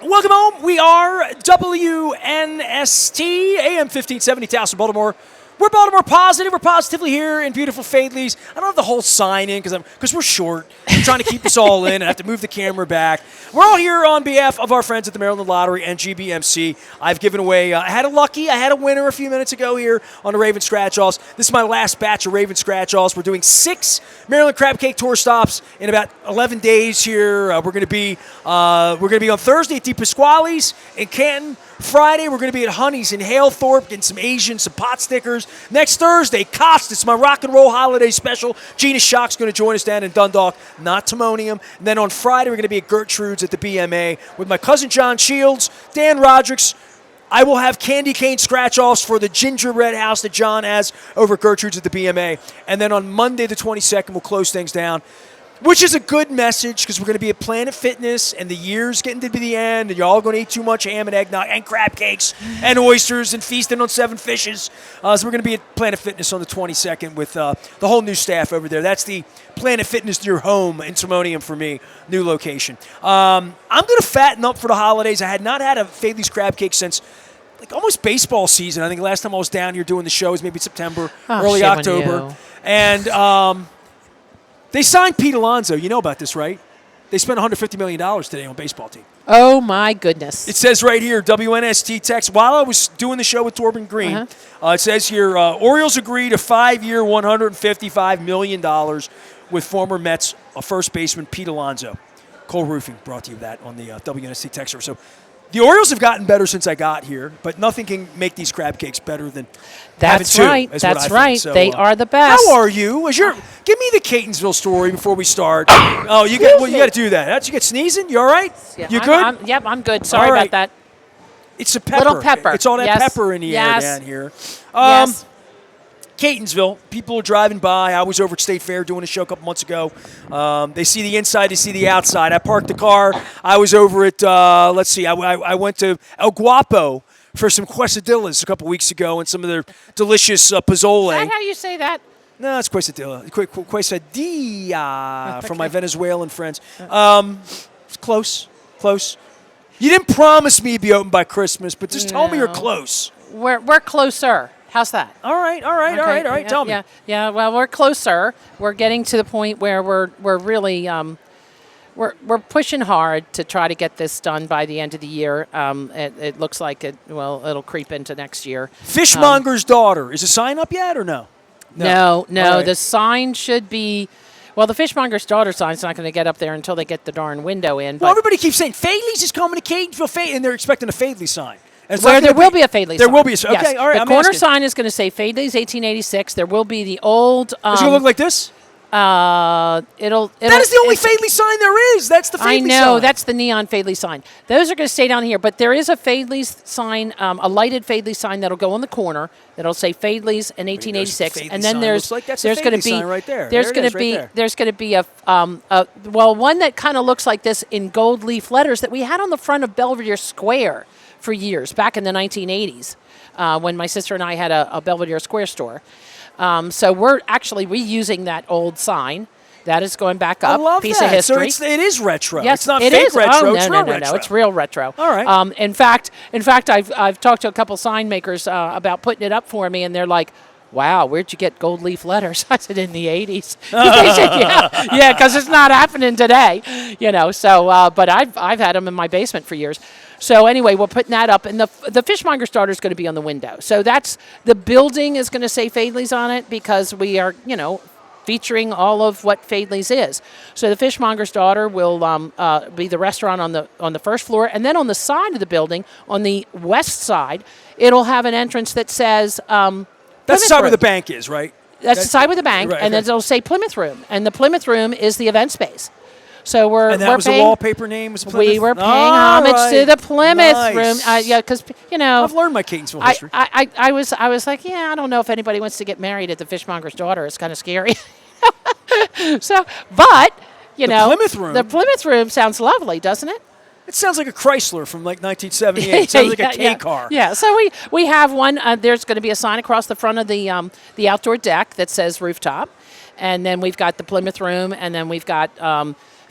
Welcome home. We are WNST, AM 1570, Towson, Baltimore. We're Baltimore positive. We're positively here in beautiful Faidley's. I don't have the whole sign in because we're short. I'm trying to keep us all in and I have to move the camera back. We're all here on behalf of our friends at the Maryland Lottery and GBMC. I've given away, I had a winner a few minutes ago here on the Raven Scratch-Offs. This is my last batch of Raven Scratch-Offs. We're doing 6 Maryland Crab Cake Tour stops in about 11 days here. We're going to be on Thursday at Di Pasquale's in Canton. Friday, we're going to be at Honey's in Halethorpe, getting some Asian, some pot stickers. Next Thursday, Costas, my rock and roll holiday special. Gina Schock's going to join us down in Dundalk, not Timonium. And then on Friday, we're going to be at Gertrude's at the BMA with my cousin John Shields, Dan Rodricks. I will have candy cane scratch-offs for the gingerbread house that John has over at Gertrude's at the BMA. And then on Monday the 22nd, we'll close things down. Which is a good message because we're going to be at Planet Fitness and the year's getting to be the end and you're all going to eat too much ham and eggnog and crab cakes and oysters and feasting on 7 fishes. So we're going to be at Planet Fitness on the 22nd with the whole new staff over there. That's the Planet Fitness near home in Timonium for me, new location. I'm going to fatten up for the holidays. I had not had a Faidley's crab cake since like almost baseball season. I think last time I was down here doing the show was maybe September, early October. And they signed Pete Alonso. You know about this, right? They spent $150 million today on a baseball team. Oh, my goodness. It says right here, WNST text, while I was doing the show with Torben Green, it says here, Orioles agreed a 5-year, $155 million with former Mets first baseman Pete Alonso. Cole Roofing brought to you that on the WNST texter. So the Orioles have gotten better since I got here, but nothing can make these crab cakes better than having two. That's right. So, they are the best. How are you? Give me the Catonsville story before we start. Oh, you got to do that. You get sneezing? You all right? Yeah, you good? I'm good. Sorry about that. It's a pepper. Little pepper. It's all that pepper in the air down here. Yes. Catonsville, people are driving by. I was over at State Fair doing a show a couple months ago. They see the inside, they see the outside. I parked the car. I was over at, I went to El Guapo for some quesadillas a couple weeks ago and some of their delicious pozole. Is that how you say that? No, it's quesadilla. Quesadilla from my Venezuelan friends. It's close. You didn't promise me you'd be open by Christmas, but just tell me you're close. We're closer. How's that? All right. Tell me. Yeah. Well, we're closer. We're getting to the point where we're really we're pushing hard to try to get this done by the end of the year. It looks like it'll creep into next year. Fishmonger's daughter. Is the sign up yet or no? No. Right. The sign should be. Well, the Fishmonger's daughter sign's not going to get up there until they get the darn window in. Well, everybody keeps saying Faidley's is coming to Catonsville, and they're expecting a Faidley sign. Where there will be a Faidley sign. There will be a sign. Okay, yes. All right. The corner sign is going to say Faidley's 1886. There will be the old. It's going to look like this? That is the only Faidley sign there is. That's the Faidley sign. I know. That's the neon Faidley sign. Those are going to stay down here. But there is a Faidley's sign, a lighted Faidley sign that'll go on the corner that'll say Faidley's in 1886. And then there's going to be right there. There's going to be a one that kind of looks like this in gold leaf letters that we had on the front of Belvedere Square for years, back in the 1980s, when my sister and I had a Belvedere Square store. So we're actually reusing that old sign. That is going back up. I love piece that. of history. So it is retro. Yes, it's not it fake is. retro. Oh, it's real retro. No. It's real retro. All right. In fact, I've talked to a couple sign makers about putting it up for me, and they're like, "Wow, where'd you get gold leaf letters?" I said, "In the '80s." They said, "Yeah, because it's not happening today." So but I've had them in my basement for years. So anyway, we're putting that up, and the Fishmonger's daughter is going to be on the window. So that's the building is going to say Faidley's on it because we are, featuring all of what Faidley's is. So the Fishmonger's daughter will be the restaurant on the first floor, and then on the side of the building, on the west side, it'll have an entrance that says. That's the side where the bank is, right? That's the side with the bank, right, and then it'll say Plymouth Room, and the Plymouth Room is the event space. So we're was the wallpaper name was Plymouth? We were paying homage to the Plymouth Room. Because I've learned my Catonsville history. I was like, I don't know if anybody wants to get married at the Fishmonger's daughter. It's kind of scary. But the Plymouth Room sounds lovely, doesn't it? It sounds like a Chrysler from like 1978. It sounds like a K car. Yeah. So we have one. There's going to be a sign across the front of the outdoor deck that says rooftop, and then we've got the Plymouth Room, and then we've got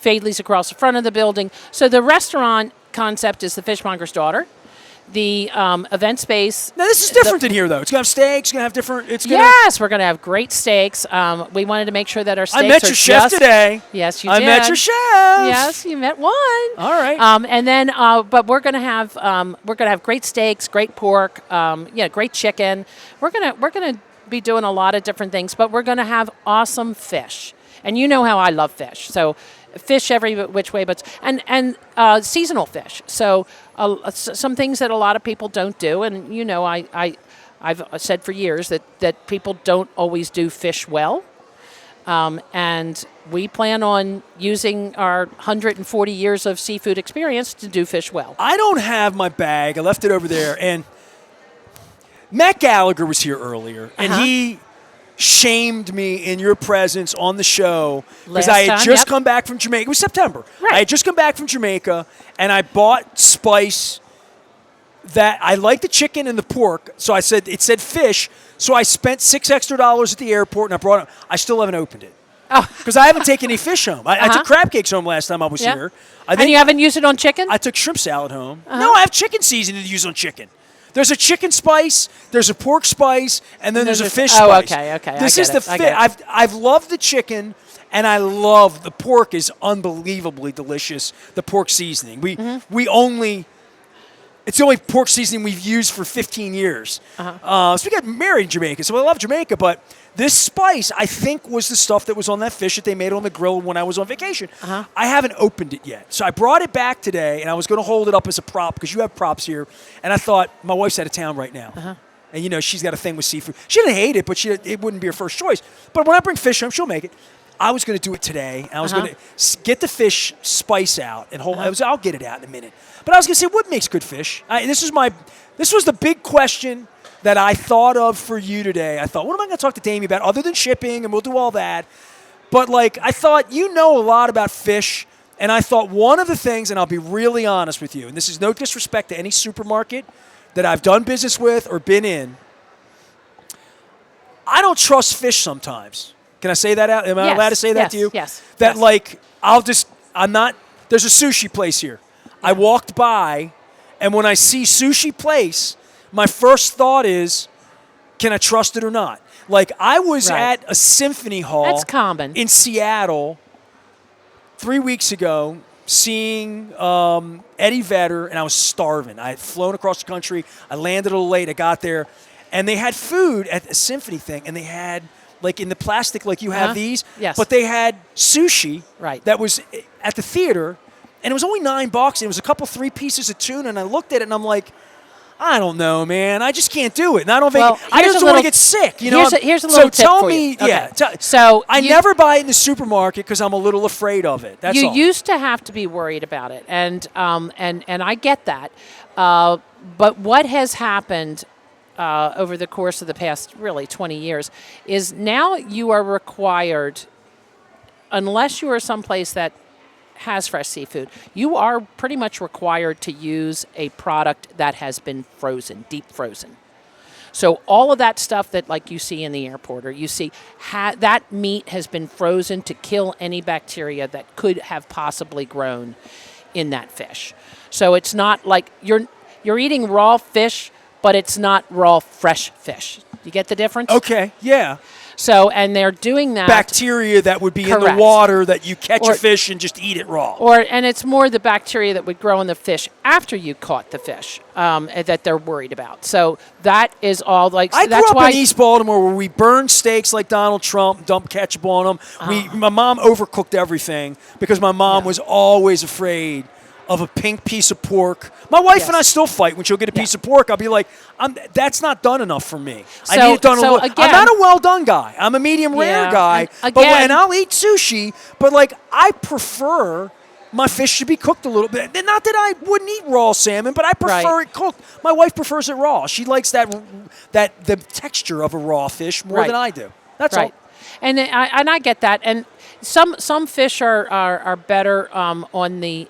Faidley's across the front of the building. So the restaurant concept is the Fishmonger's Daughter. The event space. Now this is different in here, though. It's gonna have steaks. It's gonna have different. It's gonna. Yes, we're going to have great steaks. We wanted to make sure that our steaks I met are your chef today. Yes, you I did. met your chef. Yes, you met one. All right. And then, but we're going to have great steaks, great pork, great chicken. We're gonna be doing a lot of different things, but we're going to have awesome fish. And you know how I love fish, so fish every which way, but and seasonal fish. So some things that a lot of people don't do, and I've said for years that people don't always do fish well, and we plan on using our 140 years of seafood experience to do fish well. I don't have my bag. I left it over there, and Matt Gallagher was here earlier, and he shamed me in your presence on the show because I had just come back from Jamaica. It was September. Right. I had just come back from Jamaica, and I bought spice that I like the chicken and the pork. So it said fish. So I spent $6 extra at the airport, and I brought it. I still haven't opened it because I haven't taken any fish home. I took crab cakes home last time I was here. And you haven't used it on chicken? I took shrimp salad home. No, I have chicken seasoning to use on chicken. There's a chicken spice, there's a pork spice, and then there's a fish spice. Okay. This is the fish. I've loved the chicken, and I love the pork. Is unbelievably delicious. The pork seasoning. It's the only pork seasoning we've used for 15 years. So we got married in Jamaica, so I love Jamaica, but this spice, I think, was the stuff that was on that fish that they made on the grill when I was on vacation. I haven't opened it yet. So I brought it back today, and I was going to hold it up as a prop because you have props here. And I thought, my wife's out of town right now. And, she's got a thing with seafood. She didn't hate it, but it wouldn't be her first choice. But when I bring fish home, she'll make it. I was going to do it today. And I was going to get the fish spice out. And I'll get it out in a minute. But I was going to say, what makes good fish? This was the big question that I thought of for you today. I thought, what am I going to talk to Damye about other than shipping, and we'll do all that. But, I thought you know a lot about fish, and I thought one of the things, and I'll be really honest with you, and this is no disrespect to any supermarket that I've done business with or been in, I don't trust fish sometimes. Can I say that out? Am I allowed to say that to you? Yes. That, there's a sushi place here. I walked by, and when I see sushi place, my first thought is, can I trust it or not? I was at a symphony hall That's common. in Seattle 3 weeks ago seeing Eddie Vedder, and I was starving. I had flown across the country. I landed a little late. I got there, and they had food at the symphony thing, and they had, in the plastic, you have these, but they had sushi that was at the theater, and it was only $9, and it was a couple 3 pieces of tuna, and I looked at it, and I'm like, I don't know, man. I just can't do it. And I don't think I just want to get sick. Here's a little tip tell for me, you. Okay. I never buy it in the supermarket because I'm a little afraid of it. That's all. You used to have to be worried about it, and I get that. But what has happened over the course of the past really 20 years is now you are required, unless you are someplace that has fresh seafood, you are pretty much required to use a product that has been frozen, deep frozen. So all of that stuff that you see in the airport or you see, that meat has been frozen to kill any bacteria that could have possibly grown in that fish. So it's not like you're eating raw fish, but it's not raw fresh fish. You get the difference? Okay, yeah. So, and they're doing that. Bacteria that would be in the water that you catch a fish and just eat it raw. And it's more the bacteria that would grow in the fish after you caught the fish that they're worried about. So that is all I grew up in East Baltimore where we burned steaks like Donald Trump, dumped ketchup on them. My mom overcooked everything because my mom was always afraid of a pink piece of pork. My wife and I still fight when she'll get a piece of pork. I'll be like, that's not done enough for me. I need it done a little. I'm not a well done guy. I'm a medium rare guy. And I'll eat sushi, but I prefer my fish to be cooked a little bit. Not that I wouldn't eat raw salmon, but I prefer it cooked. My wife prefers it raw. She likes the texture of a raw fish more than I do. That's all. And I get that. And some fish are better on the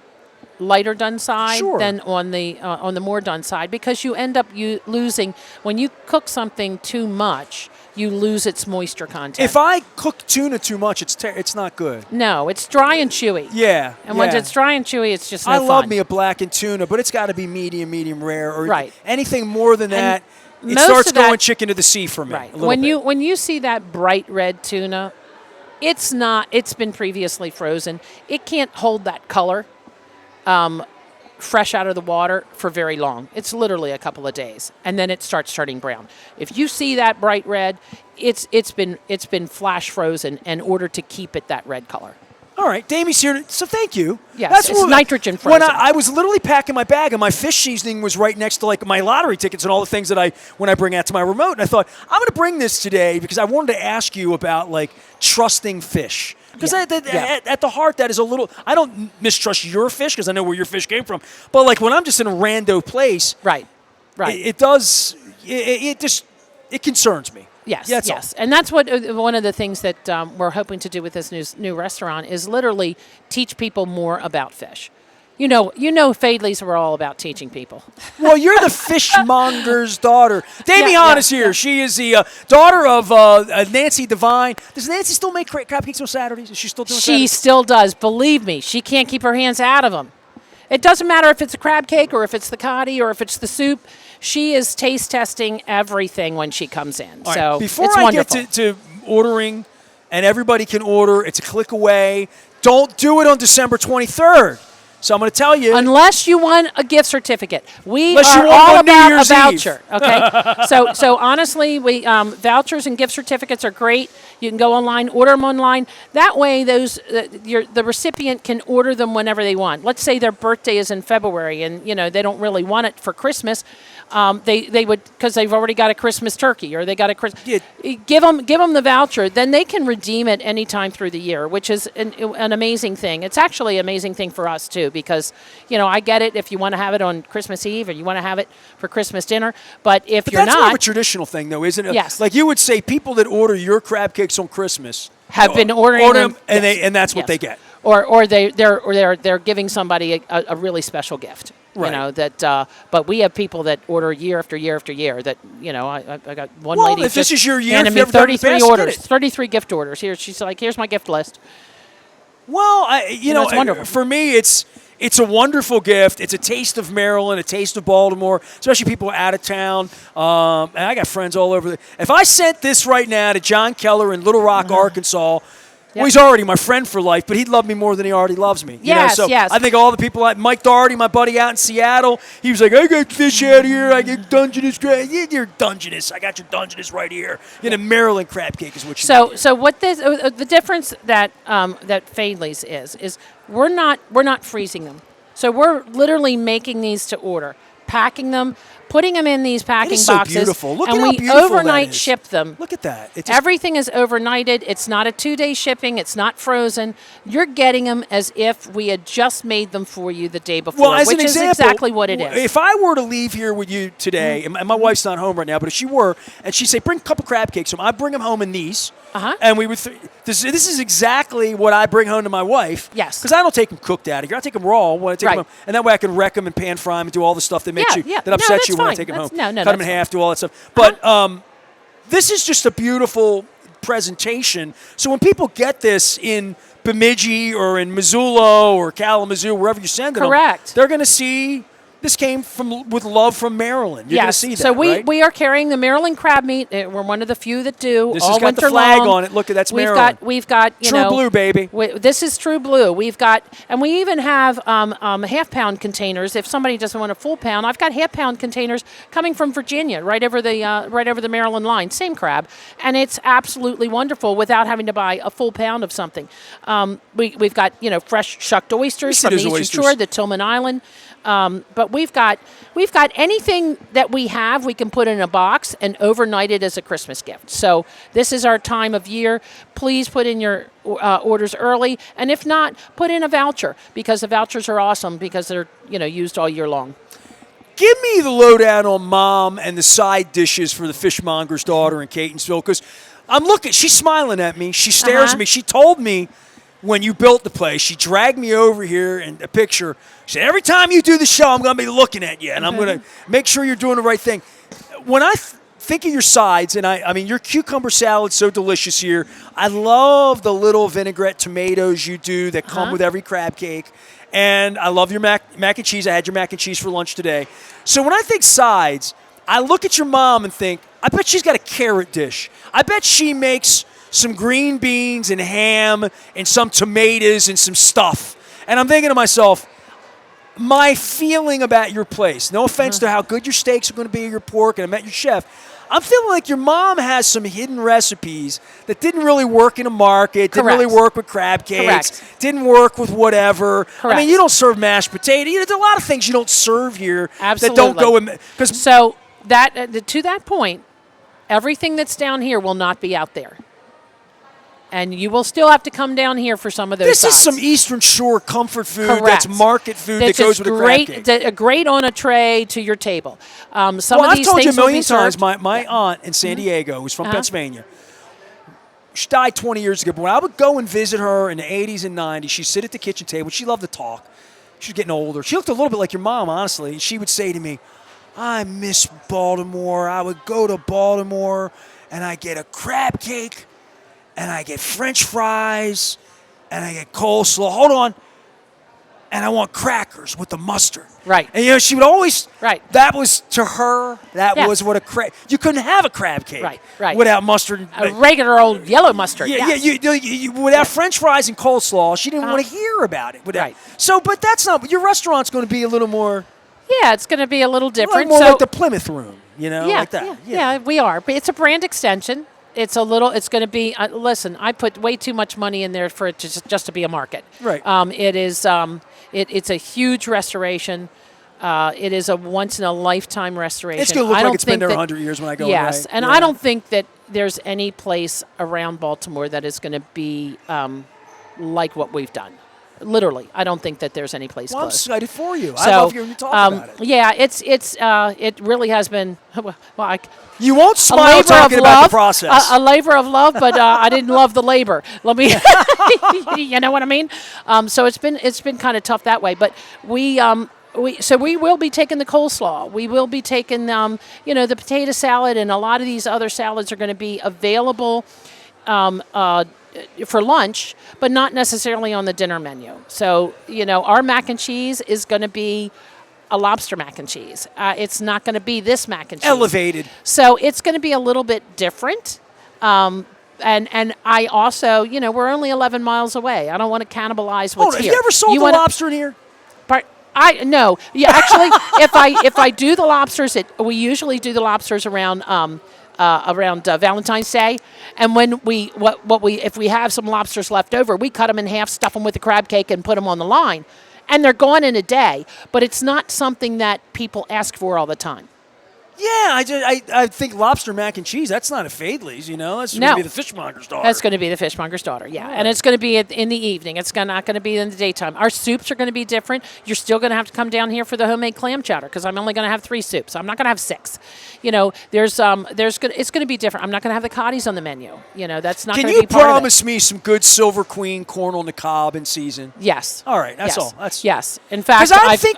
lighter done side than on the more done side, because you end up losing when you cook something too much. you lose its moisture content. If I cook tuna too much, it's not good. No, it's dry and chewy. Yeah. And when it's dry and chewy, it's just no I fun. love me a blackened tuna, but it's got to be medium rare, or Right. anything more than that. It most starts of that- going chicken to the sea for me. Right. A little When bit. you see that bright red tuna, it's been previously frozen. It can't hold that color fresh out of the water for very long. It's literally a couple of days, and then it starts turning brown. If you see that bright red, it's been flash frozen in order to keep it that red color. All right, Damye's here, so thank you. Yes, it's nitrogen When frozen. I was literally packing my bag, and my fish seasoning was right next to like my lottery tickets and all the things that when I bring out to my remote, and I thought I'm going to bring this today because I wanted to ask you about like trusting fish. Because at the heart, that is a little. I don't mistrust your fish because I know where your fish came from. But like when I'm just in a rando place, right. it does. It just concerns me. Yes, Yeah, that's yes, all. and that's what one of the things that we're hoping to do with this new restaurant is literally teach people more about fish. You know, Faidleys were all about teaching people. Well, you're the fishmonger's daughter. Damye Yeah, Hahn yeah, is here. yeah. She is the daughter of Nancy Devine. Does Nancy still make crab cakes on Saturdays? Is she still doing She Saturdays? still does. Believe me, she can't keep her hands out of them. It doesn't matter if it's a crab cake or if it's the cotti or if it's the soup. She is taste testing everything when she comes in. All So right, before it's I wonderful. get to ordering, and everybody can order, it's a click away. Don't do it on December 23rd. So I'm going to tell you. Unless you want a gift certificate, we Unless you are want all one New about Year's a voucher. Okay, so honestly, we vouchers and gift certificates are great. You can go online, order them online. That way, the recipient can order them whenever they want. Let's say their birthday is in February, and they don't really want it for Christmas. They would, because they've already got a Christmas turkey or they got a Christmas. Yeah. Give them the voucher, then they can redeem it anytime through the year, which is an amazing thing. It's actually an amazing thing for us too, because I get it if you want to have it on Christmas Eve or you want to have it for Christmas dinner, but you're that's not, more of a traditional thing, though, isn't it? Yes. Like you would say, people that order your crab cakes on Christmas have been ordering them, and yes. and that's what Yes. they get. Or they're giving somebody a really special gift. Right. But we have people that order year after year after year. That I got one Well, lady. if this just is your year, handed if me you've ever done it in the 33 past, get orders, it. 33 gift orders. Here, she's like, here's my gift list. Well, it's wonderful. For me, it's a wonderful gift. It's a taste of Maryland, a taste of Baltimore, especially people out of town. And I got friends all over. If I sent this right now to John Keller in Little Rock, Arkansas, well, he's already my friend for life, but he'd love me more than he already loves me. Yes, So yes. I think all the people, like Mike Doherty, my buddy out in Seattle, he was like, I got fish out here. I get Dungeness crab. You're Dungeness. I got your Dungeness right here. Maryland crab cake is what you need. So what the difference that Faidley's is we're not freezing them. So we're literally making these to order, packing them, putting them in these packing It is so boxes, beautiful. Look and at how we beautiful that overnight is. ship them. Look at that. Everything is overnighted. It's not a 2-day shipping. It's not frozen. You're getting them as if we had just made them for you the day before, Well, as which an is example, exactly what it is. If I were to leave here with you today, and my wife's not home right now, but if she were, and she'd say, bring a couple crab cakes home, I'd bring them home in these. And we would. This is exactly what I bring home to my wife. Yes. Because I don't take them cooked out of here. I take them raw when I take Right. them home, and that way I can wreck them and pan fry them and do all the stuff that makes Yeah, you yeah. that No, upsets that's you when I fine. take them That's- home. no, Cut them in that's half, do all that stuff. But this is just a beautiful presentation. So when people get this in Bemidji or in Missoula or Kalamazoo, wherever you send it, Correct. they're going to see this came with love from Maryland. You're going to Yes. see that, So right? we are carrying the Maryland crab meat. We're one of the few that do. This all has got the winter flag long. on it. Look, that's we've Maryland. We've got True blue, baby. This is true blue. We've got, and we even have half-pound containers. If somebody doesn't want a full pound, I've got half-pound containers coming from Virginia, right over the Maryland line. Same crab, and it's absolutely wonderful without having to buy a full pound of something. We've got fresh shucked oysters from the those Eastern oysters. Shore, the Tillman Island. But we've got anything that we have, we can put in a box and overnight it as a Christmas gift. So this is our time of year. Please put in your orders early, and if not, put in a voucher, because the vouchers are awesome because they're used all year long. Give me the lowdown on Mom and the side dishes for the fishmonger's daughter in Catonsville, because I'm looking. She's smiling at me. She stares at me. She told me when you built the place, she dragged me over here in a picture. She said, every time you do the show, I'm going to be looking at you, and I'm going to make sure you're doing the right thing. When I think of your sides, and I mean, your cucumber salad's so delicious here. I love the little vinaigrette tomatoes you do that come with every crab cake. And I love your mac and cheese. I had your mac and cheese for lunch today. So when I think sides, I look at your mom and think, I bet she's got a carrot dish. I bet she makes some green beans and ham and some tomatoes and some stuff. And I'm thinking to myself, my feeling about your place, no offense to how good your steaks are going to be, your pork, and I met your chef, I'm feeling like your mom has some hidden recipes that didn't really work in a market, didn't really work with crab cakes, didn't work with whatever. I mean, you don't serve mashed potato. There's a lot of things you don't serve here that don't go in. So to that point, everything that's down here will not be out there. And you will still have to come down here for some of those sides. Is some Eastern Shore comfort food that's market food that goes with a crab cake. Great on a tray to your table. Some of these I've told you a things will million be served. times, my aunt in San Diego, who's from Pennsylvania, she died 20 years ago, but when I would go and visit her in the 80s and 90s, she'd sit at the kitchen table. She loved to talk. She was getting older. She looked a little bit like your mom, honestly. She would say to me, I miss Baltimore. I would go to Baltimore, and I get a crab cake, and I get French fries, and I get coleslaw. Hold on. And I want crackers with the mustard. Right. And, she would always, that was, to her, was what you couldn't have a crab cake without mustard. A regular old yellow mustard. Without French fries and coleslaw, she didn't want to hear about it. So, but that's not, your restaurant's going to be a little more. Yeah, it's going to be a little different. More like the Plymouth Room, like that. Yeah, we are. But it's a brand extension. It's going to be, listen, I put way too much money in there for it just to be a market. Right. It is, it's a huge restoration. It is a once-in-a-lifetime restoration. It's going to look like it's been there 100 years when I go. Yes, and I don't think that there's any place around Baltimore that is going to be like what we've done. Literally, I don't think that there's any place close. I'm excited for you. I love hearing you talk about it. Yeah, it really has been. Well, you won't smile talking about the process. A labor of love, but I didn't love the labor. Let me, you know what I mean. So it's been kind of tough that way. But we will be taking the coleslaw. We will be taking the potato salad, and a lot of these other salads are going to be available for lunch, but not necessarily on the dinner menu. So, our mac and cheese is going to be a lobster mac and cheese. It's not going to be this mac and cheese. Elevated. So it's going to be a little bit different. And I also, we're only 11 miles away. I don't want to cannibalize what's here. Have you ever sold the lobster in here? No. Yeah, actually, if I do the lobsters, we usually do the lobsters around Valentine's Day, and when if we have some lobsters left over, we cut them in half, stuff them with the crab cake, and put them on the line, and they're gone in a day. But it's not something that people ask for all the time. Yeah, I think lobster mac and cheese, that's not a Faidley's, That's going to be the fishmonger's daughter. That's going to be the fishmonger's daughter, yeah. And it's going to be in the evening. It's not going to be in the daytime. Our soups are going to be different. You're still going to have to come down here for the homemade clam chowder because I'm only going to have 3 soups. I'm not going to have 6. It's going to be different. I'm not going to have the coddies on the menu. That's not going to be part of it. Can you promise me some good Silver Queen corn on the cob in season? Yes. All right, that's all. Yes. In fact, because I think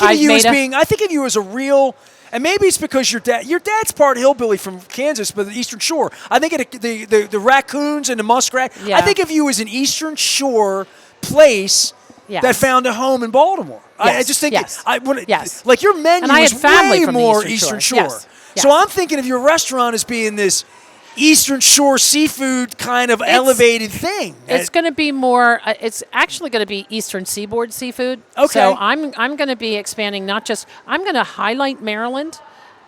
of you as a real. And maybe it's because your dad's part hillbilly from Kansas, but the Eastern Shore. I think the raccoons and the muskrat. Yeah. I think of you as an Eastern Shore place that found a home in Baltimore. Yes. I just think yes. Like your menu is way more Eastern Shore. Yes. So I'm thinking of your restaurant as being this Eastern Shore seafood kind of elevated thing. It's going to be more. It's actually going to be Eastern Seaboard seafood. Okay. So I'm going to be expanding. Not just I'm going to highlight Maryland,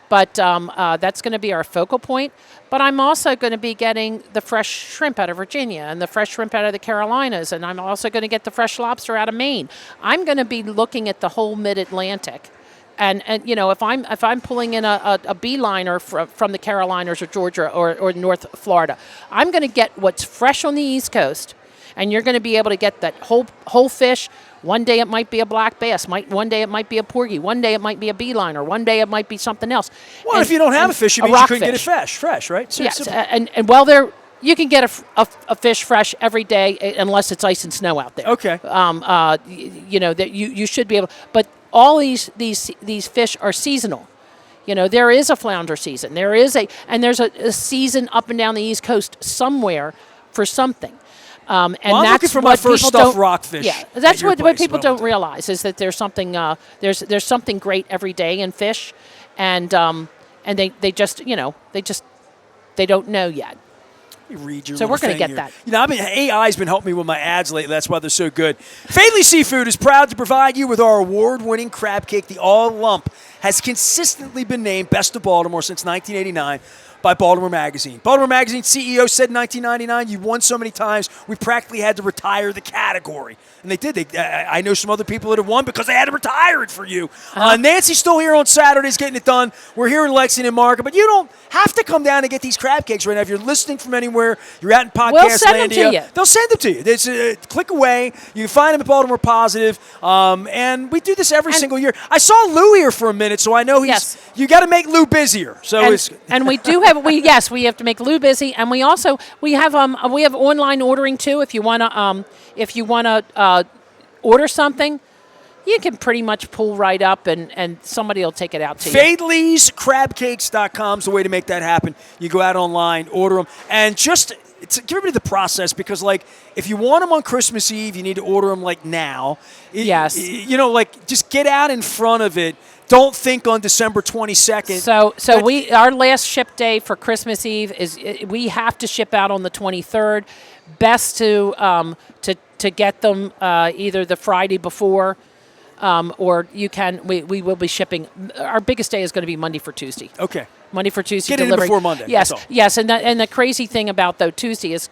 but that's going to be our focal point. But I'm also going to be getting the fresh shrimp out of Virginia and the fresh shrimp out of the Carolinas, and I'm also going to get the fresh lobster out of Maine. I'm going to be looking at the whole Mid-Atlantic. And if I'm pulling in a beeliner from the Carolinas or Georgia or North Florida, I'm going to get what's fresh on the East Coast, and you're going to be able to get that whole fish. One day it might be a black bass. One day it might be a porgy. One day it might be a beeliner. One day it might be something else. Well, if you don't have a fish, it means you couldn't get it fresh, right? So yes, and you can get a fish fresh every day unless it's ice and snow out there. Okay. That you should be able, but all these fish are seasonal. There is a flounder season. There's a season up and down the East Coast somewhere for something. And I'm that's looking for what my first people stuffed don't, rockfish. Yeah, that's at your what place. people Well, don't realize is that there's something there's something great every day in fish, and they just they don't know yet. Read your So little we're going to thing get here. that. AI's been helping me with my ads lately. That's why they're so good. Faidley Seafood is proud to provide you with our award-winning crab cake. The All Lump has consistently been named Best of Baltimore since 1989 by Baltimore Magazine. Baltimore Magazine CEO said in 1999, "You won so many times, we practically had to retire the category." And they did. I know some other people that have won because they had to retire it for you. Nancy's still here on Saturdays getting it done. We're here in Lexington Market, but you don't have to come down and get these crab cakes right now. If you're listening from anywhere, you're out in podcast We'll send them to you. They'll send them to you. It's a click away. You can find them at Baltimore Positive. And we do this every single year. I saw Lou here for a minute, so I know you got to make Lou busier. So and we do have we have to make Lou busy, and we have online ordering too. If you wanna order something, you can pretty much pull right up and somebody will take it out to you. Faidley'sCrabCakes.com is the way to make that happen. You go out online, order them, and just give everybody the process because, if you want them on Christmas Eve, you need to order them now. Yes. Just get out in front of it. Don't think on December 22nd. So our last ship day for Christmas Eve is we have to ship out on the 23rd. Best to get them either the Friday before, or you can. We will be shipping. Our biggest day is going to be Monday for Tuesday. Okay. Monday for Tuesday. Get it in before Monday. Yes, that's all. yes, and the crazy thing about Tuesday is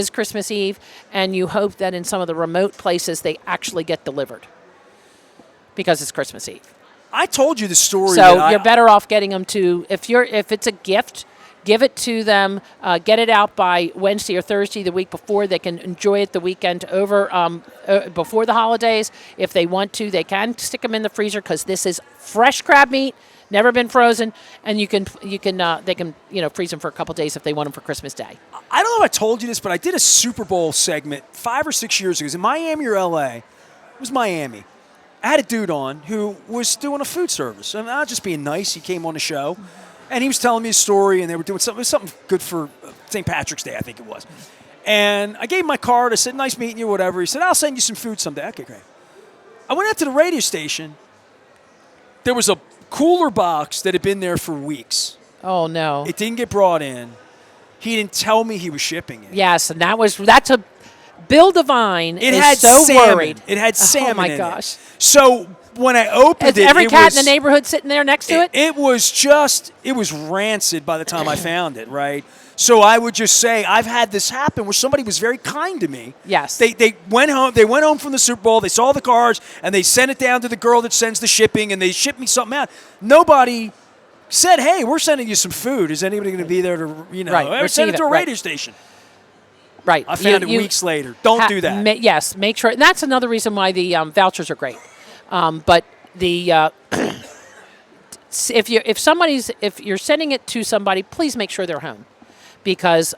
Christmas Eve, and you hope that in some of the remote places they actually get delivered because it's Christmas Eve. I told you the story. So you're better off getting them to if it's a gift. Give it to them. Get it out by Wednesday or Thursday the week before. They can enjoy it the weekend over before the holidays. If they want to, they can stick them in the freezer because this is fresh crab meat, never been frozen, and they can freeze them for a couple days if they want them for Christmas Day. I don't know if I told you this, but I did a Super Bowl segment 5 or 6 years ago. It was in Miami or L.A. It was Miami. I had a dude on who was doing a food service, and I was just being nice. He came on the show. And he was telling me a story, and they were doing something good for St. Patrick's Day, I think it was. And I gave him my card. I said, "Nice meeting you," whatever. He said, "I'll send you some food someday." Okay, great. I went out to the radio station. There was a cooler box that had been there for weeks. Oh, no. It didn't get brought in. He didn't tell me he was shipping it. Yes, and that's a Bill Devine It is had so salmon. worried. It had salmon. Oh, my in gosh. It. So when I opened it, every cat in the neighborhood sitting there next to it? It was rancid by the time I found it, right? So I would just say I've had this happen where somebody was very kind to me. Yes. They went home. They went home from the Super Bowl. They saw the cars and they sent it down to the girl that sends the shipping, and they shipped me something out. Nobody said, "Hey, we're sending you some food. Is anybody going to be there to Right, send it to a radio right. station?" Right. I found it weeks later. Don't do that. Yes, make sure. And that's another reason why the vouchers are great. But the if you're sending it to somebody, please make sure they're home, because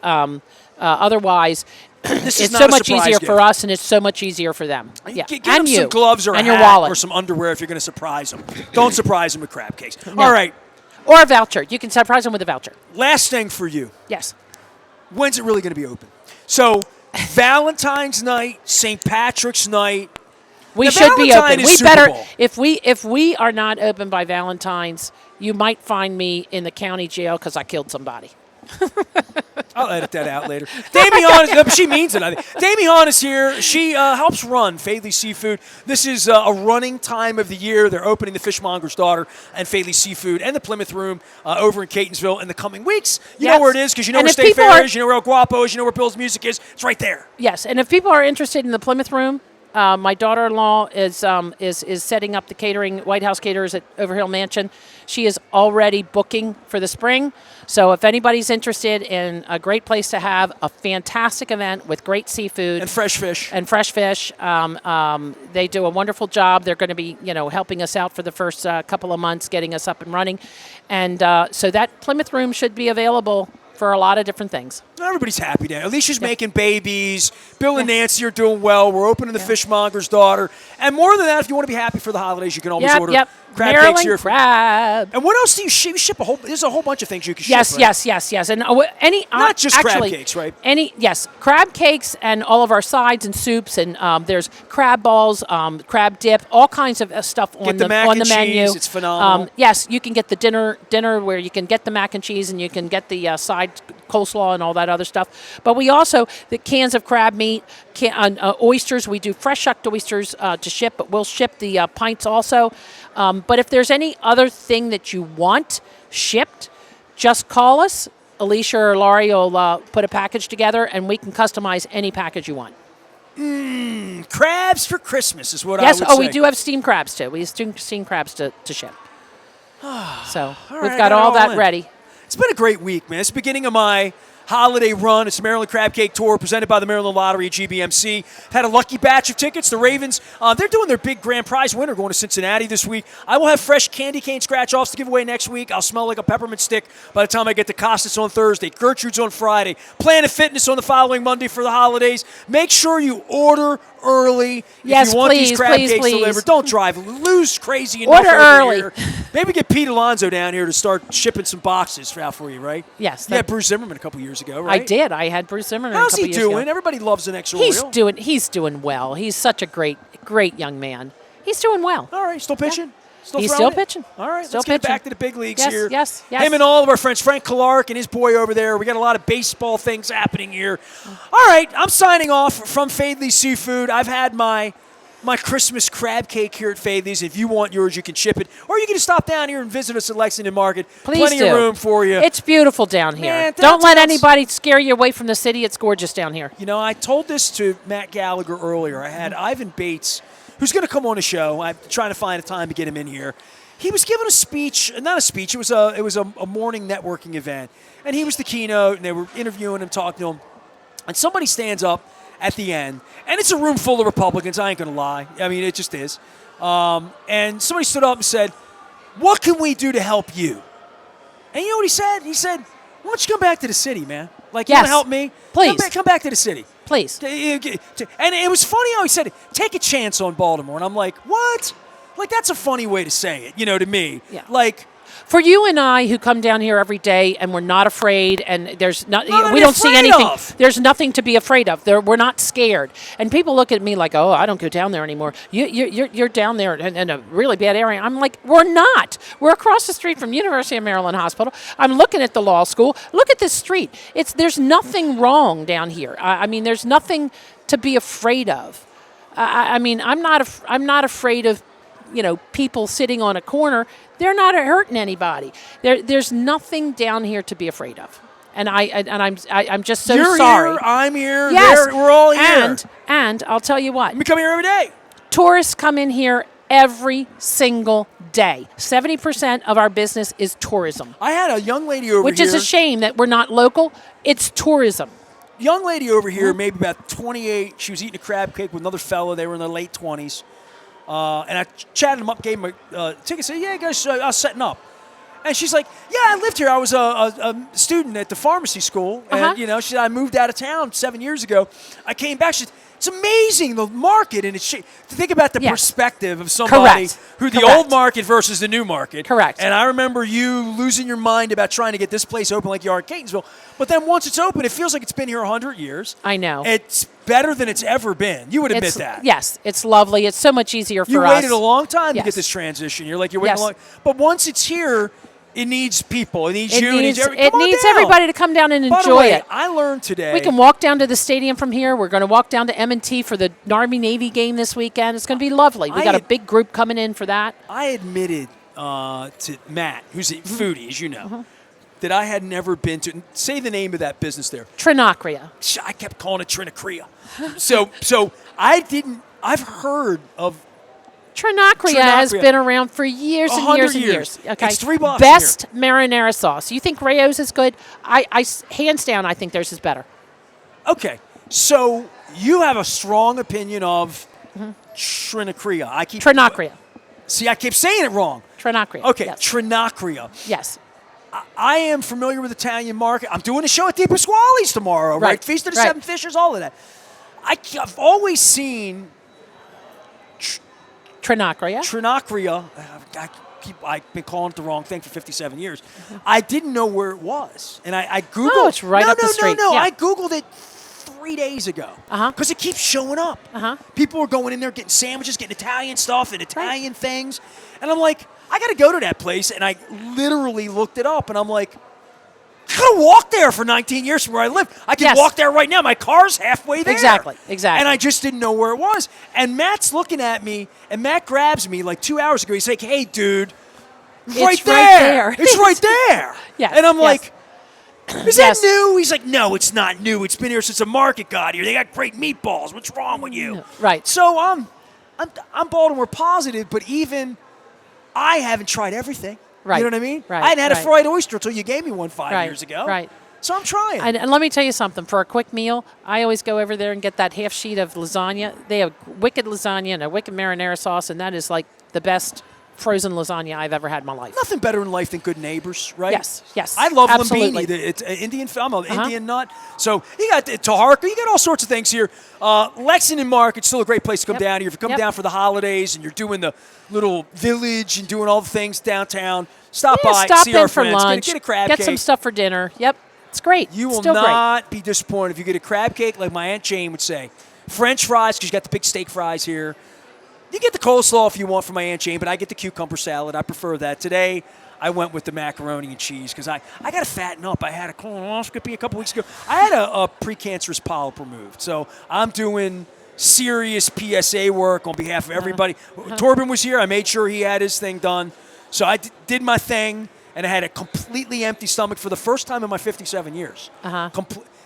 otherwise it's so much easier for us and it's so much easier for them. Yeah, Get them some gloves or and a your hat wallet or some underwear if you're going to surprise them. Don't surprise them with crab cakes. No. All right. Or a voucher. You can surprise them with a voucher. Last thing for you. Yes. When's it really going to be open? So Valentine's night, St. Patrick's night. We should be open. We better if we are not open by Valentine's, you might find me in the county jail because I killed somebody. I'll edit that out later. Damye Hahn, she means it, I think. Damye Hahn is here. She helps run Faidley Seafood. This is a running time of the year. They're opening the Fishmonger's Daughter and Faidley Seafood and the Plymouth Room over in Catonsville in the coming weeks. You know where it is because you know where State Fair is, you know where El Guapo is, you know where Bill's Music is. It's right there. Yes, and if people are interested in the Plymouth Room, my daughter-in-law is setting up the catering, White House Caterers at Overhill Mansion. She is already booking for the spring. So if anybody's interested in a great place to have a fantastic event with great seafood and fresh fish, they do a wonderful job. They're going to be, helping us out for the first couple of months, getting us up and running, and so that Plymouth Room should be available for a lot of different things. Everybody's happy now. Alicia's making babies. Bill and Nancy are doing well. We're opening the Fishmonger's Daughter. And more than that, if you want to be happy for the holidays, you can always order crab Maryland cakes here. crab. And what else do you ship? You ship there's a whole bunch of things you can Yes, ship. Right? yes. And Not just actually, crab cakes, right? Yes, crab cakes and all of our sides and soups, and there's crab balls, crab dip, all kinds of stuff on the mac and menu. cheese, it's phenomenal. Yes, you can get the dinner where you can get the mac and cheese and you can get the side coleslaw and all that other stuff. But we also the cans of crab meat, oysters. We do fresh shucked oysters to ship, but we'll ship the pints also. But if there's any other thing that you want shipped, just call us. Alicia or Laurie will put a package together, and we can customize any package you want. Crabs for Christmas is what I would say. Yes, we do have steamed crabs, too. We have steamed crabs to ship. So we've got all that ready. It's been a great week, man. It's the beginning of my holiday run. It's the Maryland Crab Cake Tour presented by the Maryland Lottery at GBMC. Had a lucky batch of tickets. The Ravens, they're doing their big grand prize winner going to Cincinnati this week. I will have fresh candy cane scratch-offs to give away next week. I'll smell like a peppermint stick by the time I get to Costas on Thursday. Gertrude's on Friday. Planet Fitness on the following Monday for the holidays. Make sure you order early yes, if you want please, these crab cakes please. delivered. Don't drive. Lose crazy enough Order over early. here. Maybe get Pete Alonso down here to start shipping some boxes out for you, right? Yes. You had Bruce Zimmerman a couple years ago, right? I did. I had Bruce Zimmerman How's a couple he years ago. doing? Everybody loves an ex-Oriole. He's doing well. He's such a great young man. He's doing well. All right, still pitching? He's throwing still it? pitching. All right, Still let's get pitching. back to the big leagues Yes, here. yes. Him and all of our friends, Frank Clark and his boy over there. We got a lot of baseball things happening here. All right, I'm signing off from Faidley Seafood. I've had my Christmas crab cake here at Faidley's. If you want yours, you can ship it. Or you can just stop down here and visit us at Lexington Market. Please Plenty do. of room for you. It's beautiful down here. Man, Don't let that's- anybody scare you away from the city. It's gorgeous down here. You know, I told this to Matt Gallagher earlier. I had Ivan Bates, who's going to come on the show. I'm trying to find a time to get him in here. He was giving a speech, not a speech. It was a morning networking event, and he was the keynote, and they were interviewing him, talking to him, and somebody stands up at the end, and it's a room full of Republicans. I ain't going to lie. I mean, it just is. And somebody stood up and said, "What can we do to help you?" And you know what he said? He said, "Why don't you come back to the city, man? Like, you Yes. want to help me? Please. Come back to the city." Please. And it was funny how he said, "Take a chance on Baltimore." And I'm like, what? Like, that's a funny way to say it, you know, to me. Yeah. Like, For you and I who come down here every day and we're not afraid and there's not Nothing to we be don't see afraid anything. of. There's nothing to be afraid of. We're not scared. And people look at me like, "Oh, I don't go down there anymore. You're down there in a really bad area." I'm like, "We're not. We're across the street from University of Maryland Hospital. I'm looking at the law school. Look at this street. There's nothing wrong down here. I mean, there's nothing to be afraid of. I mean, I'm not afraid of, people sitting on a corner. They're not hurting anybody. There's nothing down here to be afraid of. And I'm just so you're sorry. here, I'm here, Yes, we're all here. And I'll tell you what. We come here every day. Tourists come in here every single day. 70% of our business is tourism, I had a young lady over which here. is a shame that we're not local. It's tourism. Young lady over here, maybe about 28. She was eating a crab cake with another fella. They were in their late 20s. And I chatted them up, gave them a ticket, said, "Yeah, guys, I was setting up." And she's like, "Yeah, I lived here. I was a student at the pharmacy school. And, she said, I moved out of town 7 years ago. I came back." She said, "It's amazing, the market." And to think about the perspective of somebody who the old market versus the new market. Correct. And I remember you losing your mind about trying to get this place open like you are at Catonsville. But then once it's open, it feels like it's been here 100 years. I know. It's better than it's ever been. You would admit that. Yes, it's lovely. It's so much easier for us. You waited a long time to Yes. get this transition. You're waiting Yes. a long. But once it's here, it needs people. It needs It you. needs, come it on needs down. everybody to come down and By the enjoy way, it. I learned today. We can walk down to the stadium from here. We're going to walk down to M&T for the Army-Navy game this weekend. It's going to be lovely. We got a big group coming in for that. I admitted to Matt, who's a foodie, as you know, that I had never been to. Say the name of that business there. Trinacria. I kept calling it Trinacria. so I didn't. I've heard of. Trinacria has been around for years and 100 years and years. Okay, It's 3 blocks Best marinara sauce. You think Rayo's is good? I hands down, I think theirs is better. Okay, so you have a strong opinion of Trinacria. Trinacria. See, I keep saying it wrong. Trinacria. Okay, Yes. Trinacria. Yes. I am familiar with Italian market. I'm doing a show at Di Pasquale's tomorrow, right? Feast of the Seven Fishes, all of that. I've always seen Trinacria. Trinacria. I've been calling it the wrong thing for 57 years. I didn't know where it was, and I Googled. Oh, it's right up the street. No. Yeah. I Googled it 3 days ago because it keeps showing up. People are going in there getting sandwiches, getting Italian stuff and Italian things, and I'm like, I got to go to that place, and I literally looked it up, and I'm like, I could have walked there for 19 years from where I live. I can walk there right now. My car's halfway there. Exactly. And I just didn't know where it was. And Matt's looking at me, and Matt grabs me like 2 hours ago. He's like, hey, dude, it's right there. It's right there. Yes, and I'm like, is that Yes. new? He's like, no, it's not new. It's been here since the market got here. They got great meatballs. What's wrong with you? Right. So I'm Baltimore positive, but even I haven't tried everything. Right. You know what I mean? Right. I hadn't had a Right. fried oyster until you gave me one 5 Right. years ago. Right. So I'm trying. And let me tell you something. For a quick meal, I always go over there and get that half sheet of lasagna. They have wicked lasagna and a wicked marinara sauce, and that is like the best frozen lasagna I've ever had in my life. Nothing better in life than good neighbors, right? Yes. I love Absolutely. Lumbini. It's an Indian. I'm an Indian nut. So you got Taharka. You got all sorts of things here. Lexington Market's still a great place to come down here. If you come down for the holidays and you're doing the little village and doing all the things downtown, stop by, Stop see in our for friends, lunch. get a crab Get cake. some stuff for dinner. Yep. It's great. You will Still not be disappointed if you get a crab cake, like my Aunt Jane would say. French fries, because you got the big steak fries here. You get the coleslaw if you want from my Aunt Jane, but I get the cucumber salad. I prefer that. Today, I went with the macaroni and cheese because I got to fatten up. I had a colonoscopy a couple weeks ago. I had a precancerous polyp removed. So I'm doing serious PSA work on behalf of everybody. Torben was here. I made sure he had his thing done. So I did my thing, and I had a completely empty stomach for the first time in my 57 years.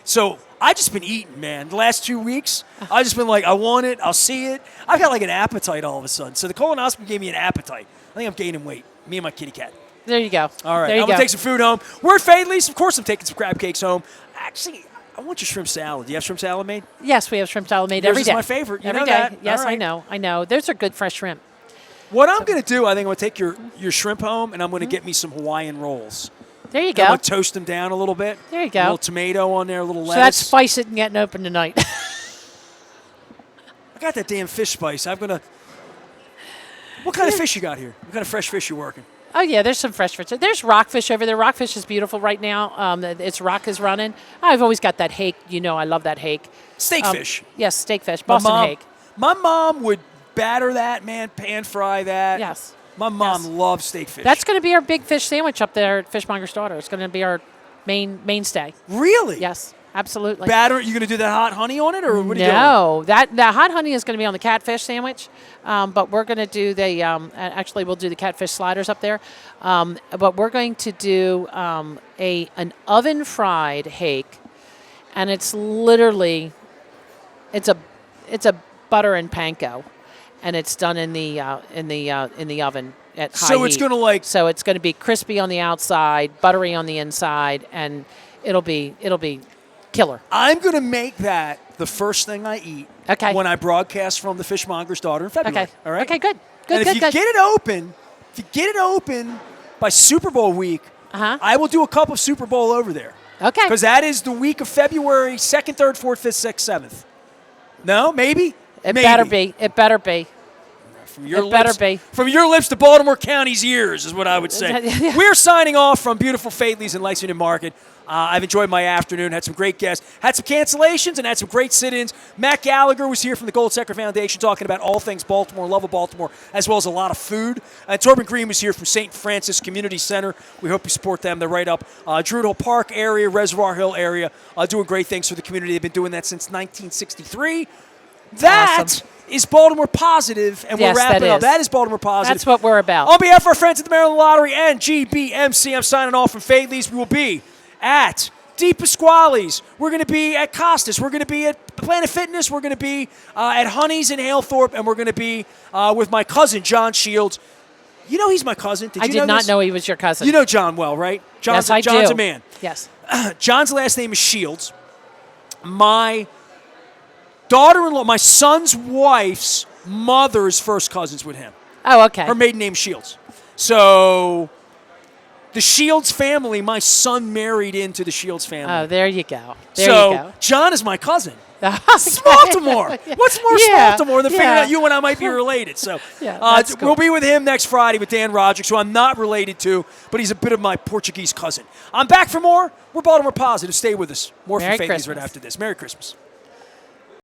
So I just been eating, man. The last 2 weeks, I just been like, I want it. I'll see it. I've got like an appetite all of a sudden. So the colonoscopy gave me an appetite. I think I'm gaining weight. Me and my kitty cat. There you go. All right, There you I'm going go. to take some food home. We're at Faidley's. Of course I'm taking some crab cakes home. Actually, I want your shrimp salad. Do you have shrimp salad made? Yes, we have shrimp salad made Yours every is day. my favorite. You every know day. that. Yes, All right. I know. Those are good fresh shrimp. What I'm going to do, I think I'm going to take your shrimp home, and I'm going to get me some Hawaiian rolls. There you I'm go. going to toast them down a little bit. There you go. A little tomato on there, a little So that's lettuce. spice it and getting open tonight. I got that damn fish spice. I'm going to... What kind of fish you got here? What kind of fresh fish you working? Oh, yeah, there's some fresh fish. There's rockfish over there. Rockfish is beautiful right now. Its rock is running. I've always got that hake. You know I love that hake. Steak fish. Yes, steak fish. Boston hake. My mom would batter that, man, pan fry that. Yes. My mom Yes. loves steak fish. That's going to be our big fish sandwich up there at Fishmonger's Daughter. It's going to be our mainstay. Really? Yes, absolutely. Batter, you going to do that hot honey on it, or what are you doing? No, that hot honey is going to be on the catfish sandwich, but we're going to do the actually we'll do the catfish sliders up there, but we're going to do an oven fried hake, and it's literally it's a butter and panko, and it's done in the oven at high So it's heat. going to like... So it's going to be crispy on the outside, buttery on the inside, and it'll be killer. I'm going to make that the first thing I eat Okay. when I broadcast from the Fishmonger's Daughter in February. Okay. All right? Okay, good. And Good, if you good. get it open by Super Bowl week, Uh-huh. I will do a cup of Super Bowl over there. Okay. Because that is the week of February 2nd, 3rd, 4th, 5th, 6th, 7th. No? Maybe? It Maybe. better be. It better be. From your It better lips, be. From your lips to Baltimore County's ears is what I would say. Yeah. We're signing off from beautiful Faidley's in Lexington Market. I've enjoyed my afternoon, had some great guests, had some cancellations, and had some great sit-ins. Matt Gallagher was here from the Gold Sector Foundation talking about all things Baltimore, love of Baltimore, as well as a lot of food. Torben Green was here from St. Francis Community Center. We hope you support them. They're right up Druid Hill Park area, Reservoir Hill area, doing great things for the community. They've been doing that since 1963. That Awesome. is Baltimore Positive, and Yes, we're wrapping that up. is. That is Baltimore Positive. That's what we're about. On behalf of our friends at the Maryland Lottery and GBMC, I'm signing off from Faidley's. We will be at Di Pasquale's. We're going to be at Costas. We're going to be at Planet Fitness. We're going to be at Honey's in Halethorpe, and we're going to be with my cousin, John Shields. You know he's my cousin. I you did not this? know he was your cousin. You know John well, right? John's, yes, I John's do. a man. Yes. John's last name is Shields. My daughter-in-law, my son's wife's mother's first cousins with him. Oh, okay. Her maiden name Shields. So the Shields family, my son married into the Shields family. Oh, there you go. There so you go. John is my cousin. Smaltimore. What's more Yeah, Smaltimore than figuring yeah. out you and I might be related? So Yeah, that's cool. we'll be with him next Friday with Dan Roderick, who I'm not related to, but he's a bit of my Portuguese cousin. I'm back for more. We're Baltimore Positive. Stay with us. More Merry from Faidley's right Christmas. after this. Merry Christmas.